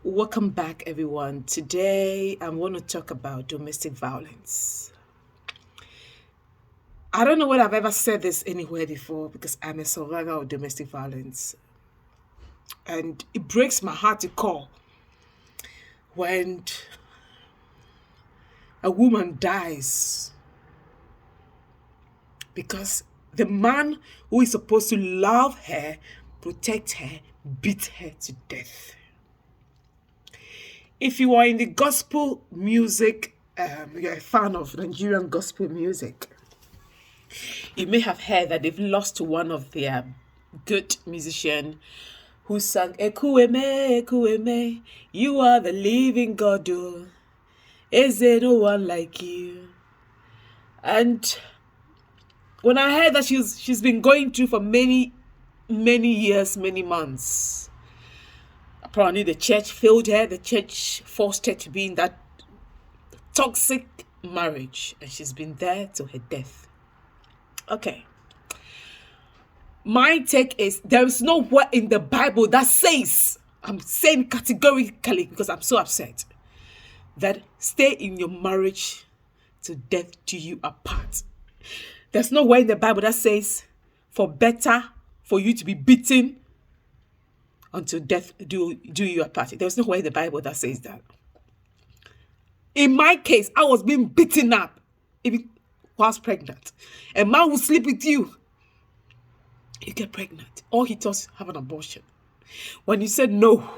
Welcome back, everyone. Today, I want to talk about domestic violence. I don't know whether I've ever said this anywhere before because I'm a survivor of domestic violence. And it breaks my heart to call when a woman dies because the man who is supposed to love her, protect her, beat her to death. If you are in the gospel music, you're a fan of Nigerian gospel music, you may have heard that they've lost one of their good musician who sang Ekueme, Ekueme, you are the living God, oh. Is there no one like you? And when I heard that she's been going through for many years, many months, apparently the church failed her, the church forced her to be in that toxic marriage, and she's been there till her death. Okay. My take is there is no word in the Bible that says, I'm saying categorically because I'm so upset, that stay in your marriage till death do you apart. There's no word in the Bible that says for better for you to be beaten until death do you apart. There's no word in the Bible that says that. In my case, I was being beaten up even whilst pregnant. A man will sleep with you. You get pregnant. All he does is have an abortion. When you said no,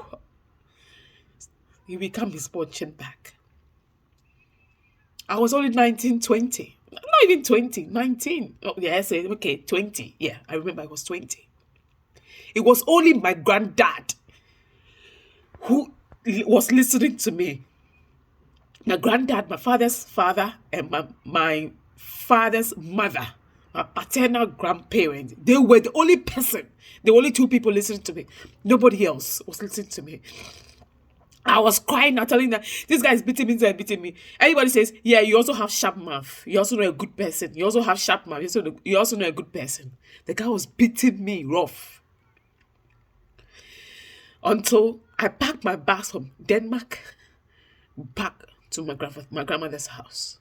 you become his fortune back. I was only 19, 20. Not even 20, 19. Oh, yeah, I said, okay, 20. Yeah, I remember I was 20. It was only my granddad who was listening to me. My granddad, my father's father, and my father's mother, my paternal grandparents, they were the only person, the only two people listening to me. Nobody else was listening to me. I was crying out, telling them, this guy is beating me, beating me. Everybody says, yeah, you also have sharp mouth. You also know a good person. You also have sharp mouth. You also know a good person. The guy was beating me rough. Until I packed my bags from Denmark back to my grandmother's house.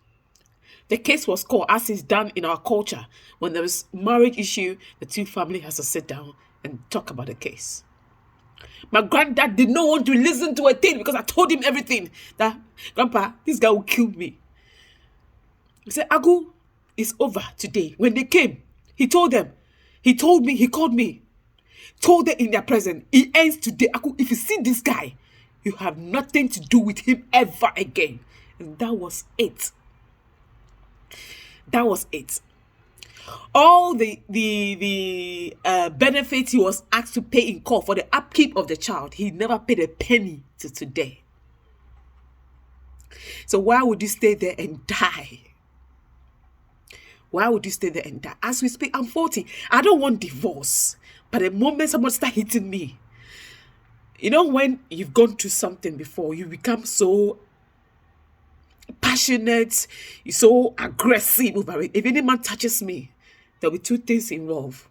The case was called, as is done in our culture. When there is marriage issue, the two families has to sit down and talk about the case. My granddad did not want to listen to a thing because I told him everything. That, Grandpa, this guy will kill me. He said, Agu, it's over today. When they came, he told them. He told me, he called me. Told them in their presence, it ends today. Agu, if you see this guy, you have nothing to do with him ever again. And that was it. That was it. All the benefits he was asked to pay in court for the upkeep of the child, he never paid a penny to today. So why would you stay there and die? Why would you stay there and die? As we speak, I'm 40. I don't want divorce. But the moment someone starts hitting me, you know, when you've gone through something before, you become so passionate, you're so aggressive over it. If any man touches me, there'll be two things involved.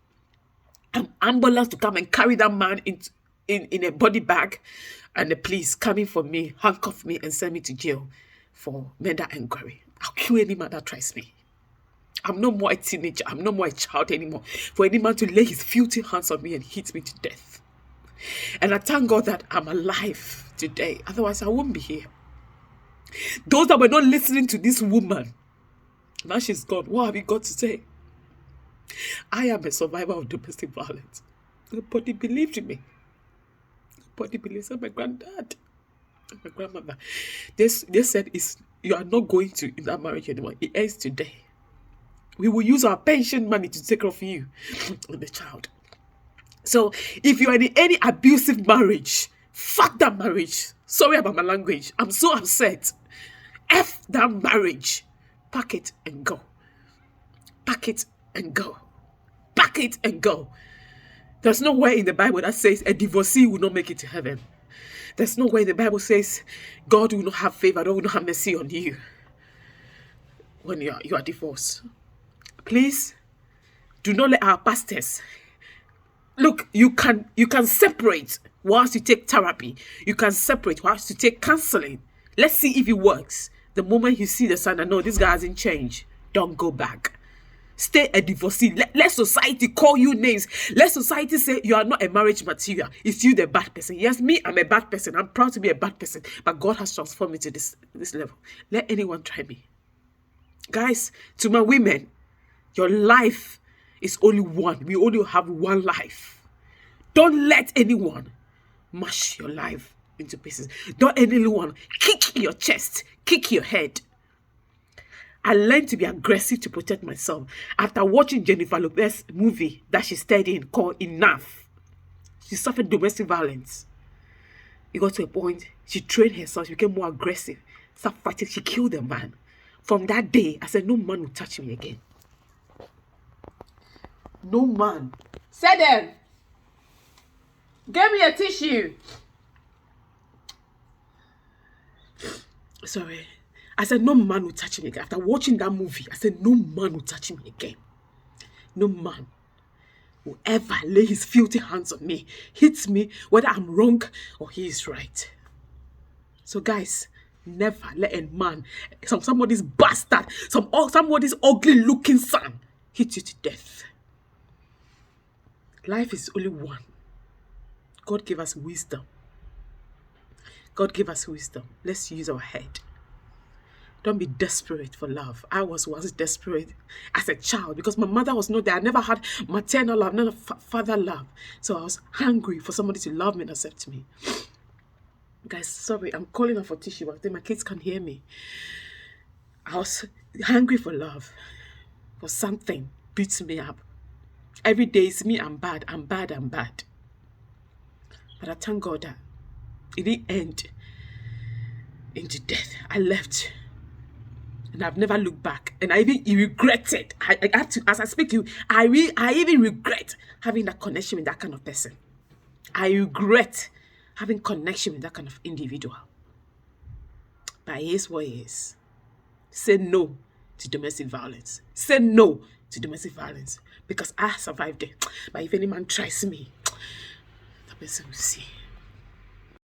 An ambulance to come and carry that man in a body bag, and the police coming for me, handcuff me, and send me to jail for murder inquiry. I'll kill any man that tries me. I'm no more a teenager. I'm no more a child anymore. For any man to lay his filthy hands on me and hit me to death. And I thank God that I'm alive today. Otherwise, I wouldn't be here. Those that were not listening to this woman, now she's gone. What have you got to say? I am a survivor of domestic violence. Nobody believed me. Nobody believes my granddad, my grandmother. They said, you are not going to in that marriage anymore. It ends today. We will use our pension money to take care of you and the child. So if you are in any abusive marriage, fuck that marriage. Sorry about my language. I'm so upset. F that marriage. Pack it and go. Pack it and go. Pack it and go. There's nowhere in the Bible that says a divorcee will not make it to heaven. There's nowhere in the Bible says God will not have favor, God will not have mercy on you when you are divorced. Please, do not let our pastors. Look, you can separate Whilst you take therapy, you can separate. Whilst you take counselling, let's see if it works. The moment you see the sign that no, this guy hasn't changed, don't go back. Stay a divorcee. Let society call you names. Let society say you are not a marriage material. It's you the bad person. Yes, me, I'm a bad person. I'm proud to be a bad person. But God has transformed me to this level. Let anyone try me. Guys, to my women, your life is only one. We only have one life. Don't let anyone mash your life into pieces. Don't let anyone kick your chest, kick your head. I learned to be aggressive to protect myself after watching Jennifer Lopez's movie that she starred in called Enough. She suffered domestic violence. It got to a point, she trained herself, she became more aggressive, started fighting, she killed a man. From that day, I said, no man will touch me again. No man. Say them. Give me a tissue. Sorry. I said, no man will touch me again. After watching that movie, I said, no man will touch me again. No man will ever lay his filthy hands on me, hits me, whether I'm wrong or he is right. So guys, never let a man, somebody's bastard, somebody's ugly looking son hit you to death. Life is only one. God gave us wisdom. God gave us wisdom. Let's use our head. Don't be desperate for love. I was once desperate as a child because my mother was not there. I never had maternal love, never father love. So I was hungry for somebody to love me and accept me. Guys, sorry, I'm calling out for tissue, but I think my kids can hear me. I was hungry for love, for something beats me up. Every day it's me, I'm bad, I'm bad, I'm bad. But I thank God that it didn't end into death. I left. And I've never looked back. And I even regret it. I have to, as I speak to you, I even regret having that connection with that kind of person. I regret having connection with that kind of individual. But here's what it is. Say no to domestic violence. Say no to domestic violence. Because I survived it. But if any man tries me, the person will see.